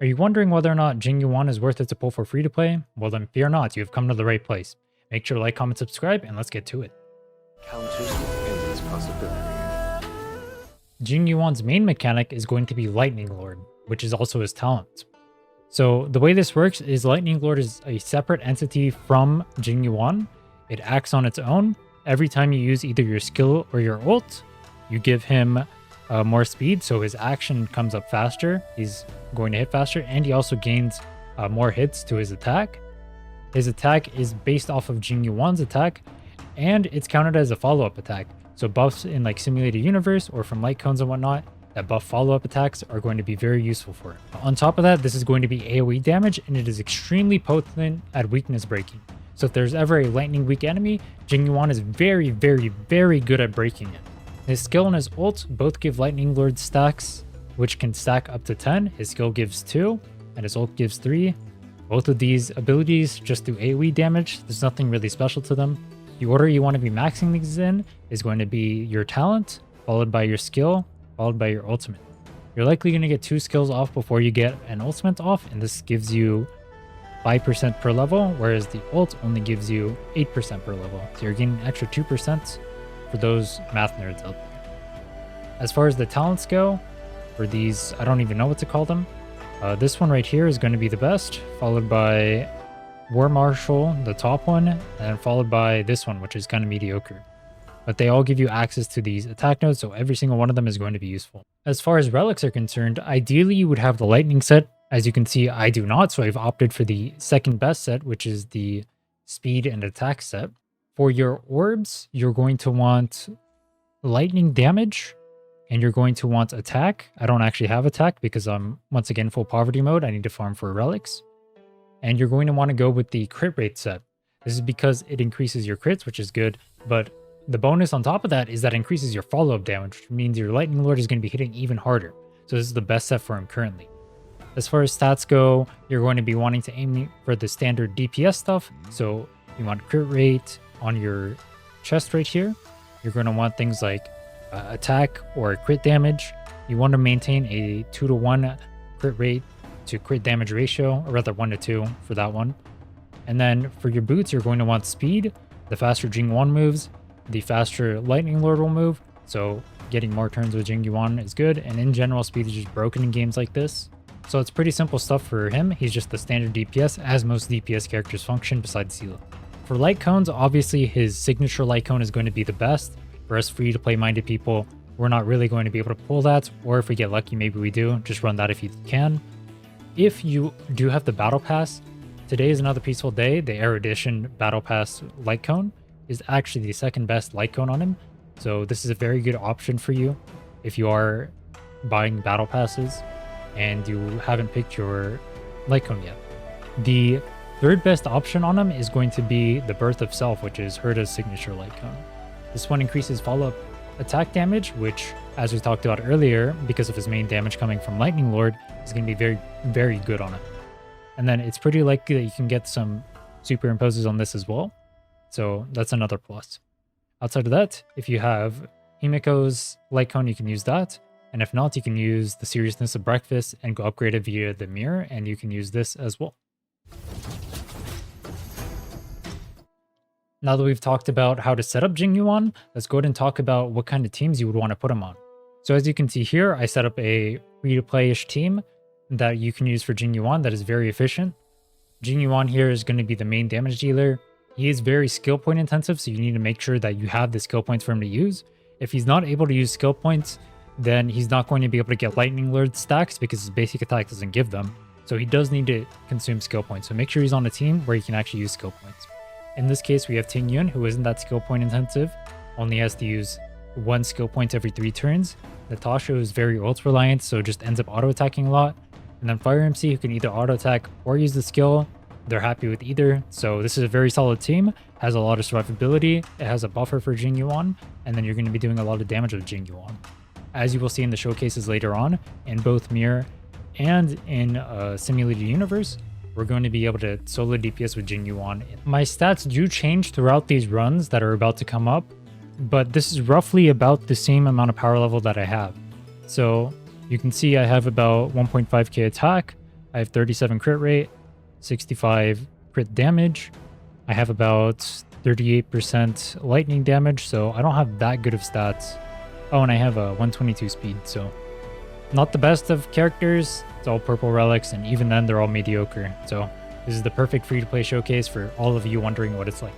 Are you wondering whether or not Jing Yuan is worth it to pull for free to play? Well then fear not, you have come to the right place. Make sure to like, comment, subscribe, and let's get to it. Counters in this possibility. Jing Yuan's main mechanic is going to be Lightning Lord, which is also his talent. So the way this works is Lightning Lord is a separate entity from Jing Yuan. It acts on its own. Every time you use either your skill or your ult, you give him more speed, so his action comes up faster. He's going to hit faster, and he also gains more hits to his attack. His attack is based off of Jing Yuan's attack, and it's counted as a follow-up attack. So buffs in like Simulated Universe or from light cones and whatnot, that buff follow-up attacks are going to be very useful for it. On top of that, this is going to be AoE damage, and it is extremely potent at weakness breaking. So if there's ever a lightning weak enemy, Jing Yuan is very, very, very good at breaking it. His skill and his ult both give Lightning Lord stacks, which can stack up to 10. His skill gives 2, and his ult gives 3. Both of these abilities just do AoE damage. There's nothing really special to them. The order you want to be maxing these in is going to be your talent, followed by your skill, followed by your ultimate. You're likely going to get 2 skills off before you get an ultimate off, and this gives you 5% per level, whereas the ult only gives you 8% per level. So you're getting an extra 2% for those math nerds out there. As far as the talents go, for these, I don't even know what to call them. This one right here is going to be the best, followed by War Marshal, the top one, and followed by this one, which is kind of mediocre. But they all give you access to these attack nodes, so every single one of them is going to be useful. As far as relics are concerned, ideally you would have the lightning set. As you can see, I do not, so I've opted for the second best set, which is the speed and attack set. For your orbs, you're going to want lightning damage, and you're going to want attack. I don't actually have attack because I'm, once again, full poverty mode. I need to farm for relics. And you're going to want to go with the crit rate set. This is because it increases your crits, which is good, but the bonus on top of that is that it increases your follow-up damage, which means your Lightning Lord is going to be hitting even harder. So this is the best set for him currently. As far as stats go, you're going to be wanting to aim for the standard DPS stuff. So you want crit rate on your chest right here. You're going to want things like attack or crit damage. You want to maintain a 2-to-1 crit rate to crit damage ratio, or rather 1-to-2 for that one. And then for your boots, you're going to want speed. The faster Jing Yuan moves, the faster Lightning Lord will move. So getting more turns with Jing Yuan is good. And in general, speed is just broken in games like this. So it's pretty simple stuff for him. He's just the standard DPS, as most DPS characters function besides Zila. For light cones, obviously his signature light cone is going to be the best. For us free-to-play minded people, we're not really going to be able to pull that, or if we get lucky, maybe we do. Just run that if you can. If you do have the Battle Pass, today is another peaceful day. The Erudition Battle Pass light cone is actually the second best light cone on him. So this is a very good option for you if you are buying Battle Passes and you haven't picked your light cone yet. The third best option on him is going to be the Birth of Self, which is Herta's signature light cone. This one increases follow-up attack damage, which, as we talked about earlier, because of his main damage coming from Lightning Lord, is going to be very, very good on it. And then it's pretty likely that you can get some superimposes on this as well. So that's another plus. Outside of that, if you have Himiko's light cone, you can use that. And if not, you can use the Seriousness of Breakfast and go upgrade it via the mirror, and you can use this as well. Now that we've talked about how to set up Jing Yuan, let's go ahead and talk about what kind of teams you would want to put him on. So as you can see here, I set up a free-to-play-ish team that you can use for Jing Yuan that is very efficient. Jing Yuan here is going to be the main damage dealer. He is very skill point intensive, so you need to make sure that you have the skill points for him to use. If he's not able to use skill points, then he's not going to be able to get Lightning Lord stacks because his basic attack doesn't give them. So he does need to consume skill points. So make sure he's on a team where he can actually use skill points. In this case, we have Jing Yuan, who isn't that skill point intensive, only has to use 1 skill point every 3 turns. Natasha is very ult reliant, so just ends up auto attacking a lot. And then Fire MC, who can either auto attack or use the skill. They're happy with either. So this is a very solid team, has a lot of survivability, it has a buffer for Jing Yuan, and then you're going to be doing a lot of damage with Jing Yuan. As you will see in the showcases later on, in both Mirror and in Simulated Universe, we're going to be able to solo DPS with Jing Yuan. My stats do change throughout these runs that are about to come up, but this is roughly about the same amount of power level that I have. So you can see I have about 1.5k attack, I have 37 crit rate, 65 crit damage. I have about 38% lightning damage, so I don't have that good of stats. Oh, and I have a 122 speed, so not the best of characters. It's all purple relics, and even then, they're all mediocre. So this is the perfect free-to-play showcase for all of you wondering what it's like.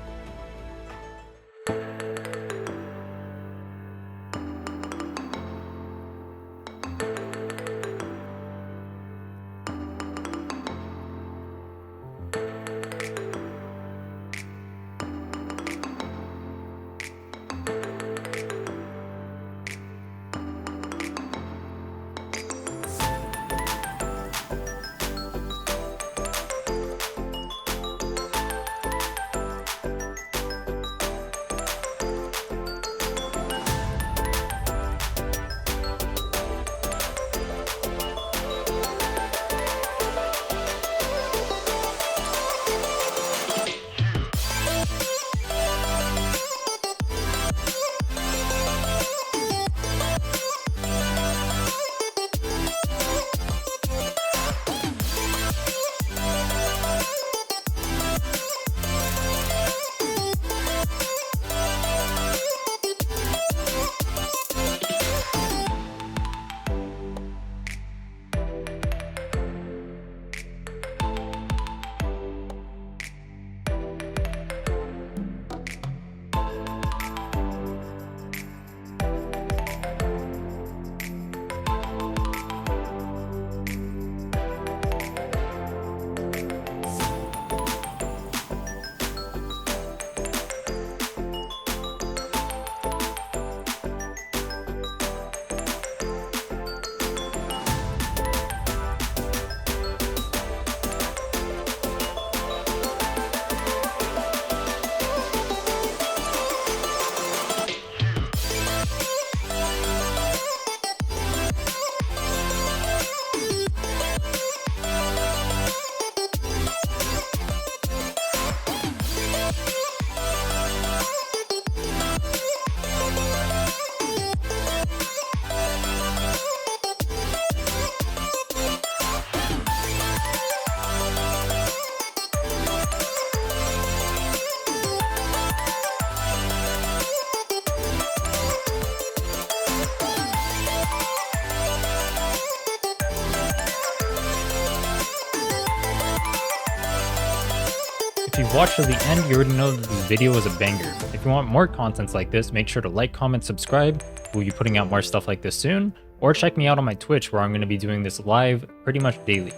If you've watched to the end, you already know that this video was a banger. If you want more contents like this, make sure to like, comment, subscribe. We'll be putting out more stuff like this soon. Or check me out on my Twitch, where I'm going to be doing this live pretty much daily.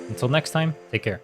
Until next time, take care.